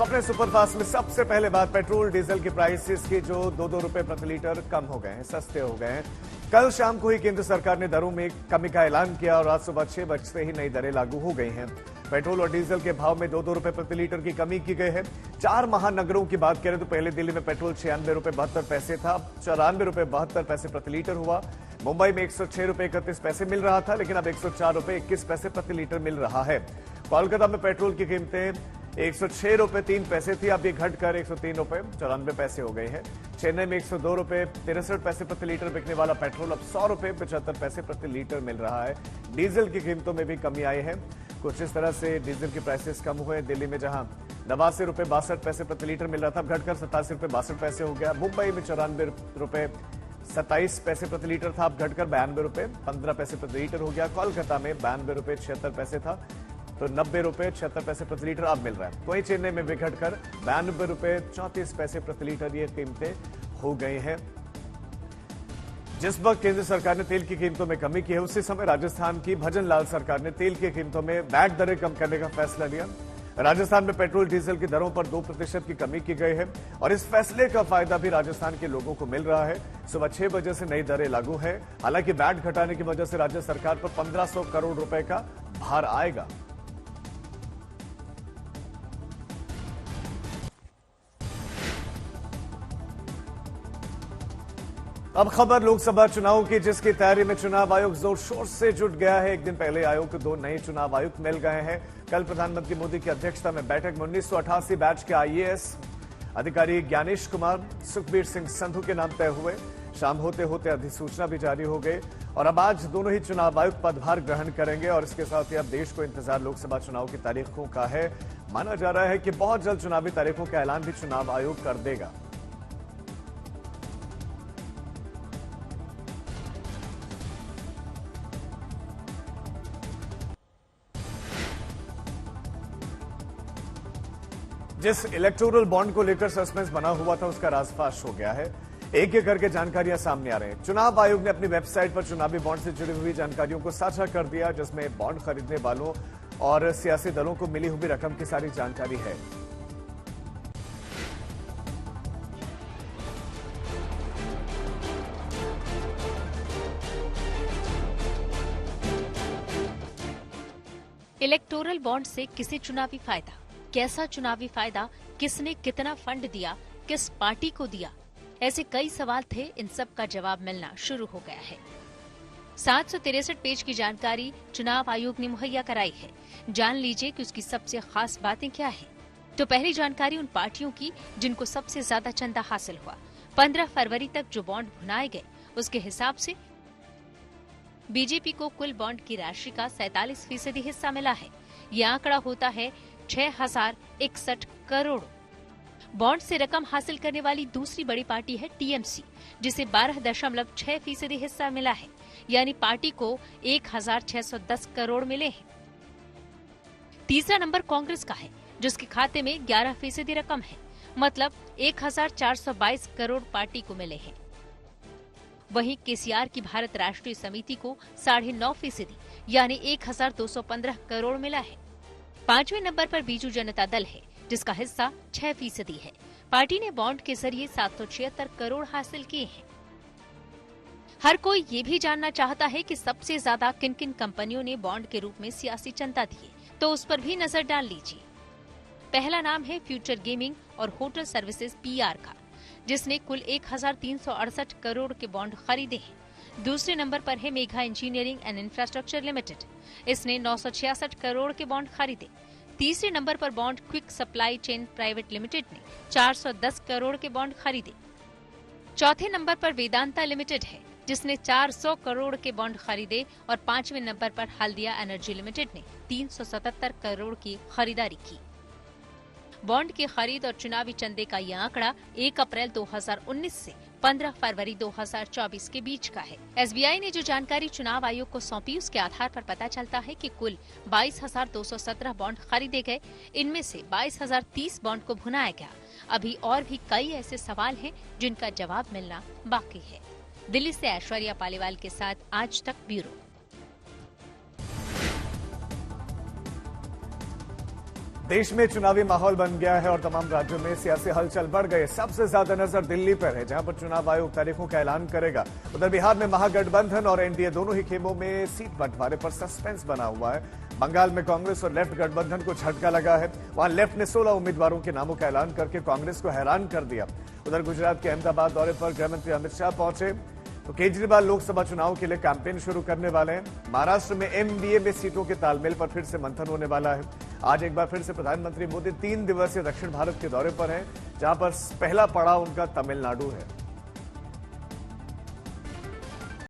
अपने सुपरफास्ट में सबसे पहले बात पेट्रोल डीजल की प्राइसेस की जो 2-2 रुपए प्रति लीटर कम हो गए हैं, सस्ते हो गए हैं। कल शाम को ही केंद्र सरकार ने दरों में कमी का ऐलान किया और आज सुबह 6 बजे ही नई दरें लागू हो गई हैं। पेट्रोल और डीजल के भाव में 2-2 रुपए प्रति लीटर की कमी की गई है। 4 महानगरों की बात करें तो पहले दिल्ली में पेट्रोल 96 रुपए 72 पैसे था, 94 रुपए 72 पैसे प्रति लीटर हुआ। मुंबई में 106 रुपए 31 पैसे मिल रहा था, लेकिन अब 104 रुपए 21 पैसे प्रति लीटर मिल रहा है। कोलकाता में पेट्रोल की कीमतें 106 रुपए 3 पैसे थी, अब ये घटकर 103 रुपए 94 पैसे हो गई है। चेन्नई में 102 रुपए 63 पैसे प्रति लीटर बिकने वाला पेट्रोल अब 100 रुपए 75 पैसे प्रति लीटर मिल रहा है। डीजल की कीमतों में भी कमी आई है। कुछ इस तरह से डीजल की प्राइसेस कम हुए। दिल्ली में जहां 89 रुपए 62 पैसे प्रति लीटर मिल रहा था, अब घटकर 87 रुपए 62 पैसे हो गया। मुंबई में 94 रुपए 27 पैसे प्रति लीटर था, अब घटकर 92 रुपए 15 पैसे प्रति लीटर हो गया। कोलकाता में 92 रुपए 76 पैसे था, तो 90 रुपए 76 पैसे प्रति लीटर अब मिल रहा है। वहीं चेन्नई में भी घटकर 92 रुपए 34 पैसे प्रति लीटर ये कीमतें हो गई हैं। जिस वक्त केंद्र सरकार ने तेल की कीमतों में कमी की है, उसी समय राजस्थान की भजनलाल सरकार ने तेल की कीमतों में वैट दरें कम करने का फैसला लिया। राजस्थान में पेट्रोल डीजल की दरों पर 2% की कमी की गई है और इस फैसले का फायदा भी राजस्थान के लोगों को मिल रहा है। सुबह 6 बजे से नई दरें लागू है। हालांकि वैट घटाने की वजह से राज्य सरकार पर 1500 करोड़ रुपए का भार आएगा। अब खबर लोकसभा चुनाव की, जिसकी तैयारी में चुनाव आयोग जोर शोर से जुट गया है। एक दिन पहले आयोग को 2 नए चुनाव आयुक्त मिल गए हैं। कल प्रधानमंत्री मोदी की अध्यक्षता में बैठक में 1988 बैच के आईएएस अधिकारी ज्ञानेश कुमार, सुखबीर सिंह संधू के नाम तय हुए। शाम होते होते अधिसूचना भी जारी हो गई और अब आज दोनों ही चुनाव आयुक्त पदभार ग्रहण करेंगे और इसके साथ ही अब देश को इंतजार लोकसभा चुनाव की तारीखों का है। माना जा रहा है कि बहुत जल्द चुनावी तारीखों का ऐलान भी चुनाव आयोग कर देगा। जिस इलेक्टोरल बॉन्ड को लेकर सस्पेंस बना हुआ था, उसका राजफाश हो गया है। एक एक करके जानकारियां सामने आ रही हैं। चुनाव आयोग ने अपनी वेबसाइट पर चुनावी बॉन्ड से जुड़ी हुई जानकारियों को साझा कर दिया, जिसमें बॉन्ड खरीदने वालों और सियासी दलों को मिली हुई रकम की सारी जानकारी है। इलेक्टोरल बॉन्ड से किसे चुनावी फायदा, कैसा चुनावी फायदा, किसने कितना फंड दिया, किस पार्टी को दिया, ऐसे कई सवाल थे। इन सब का जवाब मिलना शुरू हो गया है। 763 पेज की जानकारी चुनाव आयोग ने मुहैया कराई है। जान लीजिए कि उसकी सबसे खास बातें क्या है। तो पहली जानकारी उन पार्टियों की जिनको सबसे ज्यादा चंदा हासिल हुआ। 15 फरवरी तक जो बॉन्ड भुनाए गए, उसके हिसाब से बीजेपी को कुल बॉन्ड की राशि का 47% हिस्सा मिला है। ये आंकड़ा होता है 6061 करोड़। बॉन्ड से रकम हासिल करने वाली दूसरी बड़ी पार्टी है टीएमसी, जिसे 12.6% हिस्सा मिला है। यानी पार्टी को 1610 करोड़ मिले हैं। तीसरा नंबर कांग्रेस का है, जिसके खाते में 11% रकम है, मतलब 1422 करोड़ पार्टी को मिले हैं। वहीं केसीआर की भारत राष्ट्रीय समिति को 9.5% यानी 1215 करोड़ मिला है। 5वें नंबर पर बीजू जनता दल है, जिसका हिस्सा 6% है। पार्टी ने बॉन्ड के जरिए 776 करोड़ हासिल किए हैं। हर कोई ये भी जानना चाहता है कि सबसे ज्यादा किन किन कंपनियों ने बॉन्ड के रूप में सियासी चंदा दिए, तो उस पर भी नजर डाल लीजिए। पहला नाम है फ्यूचर गेमिंग और होटल सर्विसेज पीआर का, जिसने कुल 1368 करोड़ के बॉन्ड खरीदे हैं। दूसरे नंबर पर है Megha engineering and infrastructure limited, इसने 966 करोड़ के बॉन्ड खरीदे। तीसरे नंबर पर bond quick supply chain private limited ने 410 करोड़ के बॉन्ड खरीदे। चौथे नंबर पर वेदांता लिमिटेड है, जिसने 400 करोड़ के बॉन्ड खरीदे और 5वें नंबर पर हल्दिया एनर्जी लिमिटेड ने 377 करोड़ की खरीदारी की। बॉन्ड की खरीद और चुनावी चंदे का यह आंकड़ा 1 अप्रैल 2019 से 15 फरवरी 2024 के बीच का है। एसबीआई ने जो जानकारी चुनाव आयोग को सौंपी, उसके आधार पर पता चलता है कि कुल 22,217 बॉन्ड खरीदे गए। इनमें से 22,030 बॉन्ड को भुनाया गया। अभी और भी कई ऐसे सवाल हैं जिनका जवाब मिलना बाकी है। दिल्ली से ऐश्वर्या पालीवाल के साथ आज तक ब्यूरो। देश में चुनावी माहौल बन गया है और तमाम राज्यों में सियासी हलचल बढ़ गई। सबसे ज्यादा नजर दिल्ली पर है, जहां पर चुनाव आयोग तारीखों का ऐलान करेगा। उधर बिहार में महागठबंधन और एनडीए दोनों ही खेमों में सीट बंटवारे पर सस्पेंस बना हुआ है। बंगाल में कांग्रेस और लेफ्ट गठबंधन को झटका लगा है। वहां लेफ्ट ने 16 उम्मीदवारों के नामों का ऐलान करके कांग्रेस को हैरान कर दिया। उधर गुजरात के अहमदाबाद दौरे पर गृहमंत्री अमित शाह पहुंचे, तो केजरीवाल लोकसभा चुनाव के लिए कैंपेन शुरू करने वाले हैं। महाराष्ट्र में एनडीए में सीटों के तालमेल पर फिर से मंथन होने वाला है। आज एक बार फिर से प्रधानमंत्री मोदी 3 दिवसीय दक्षिण भारत के दौरे पर हैं, जहां पर पहला पड़ाव उनका तमिलनाडु है।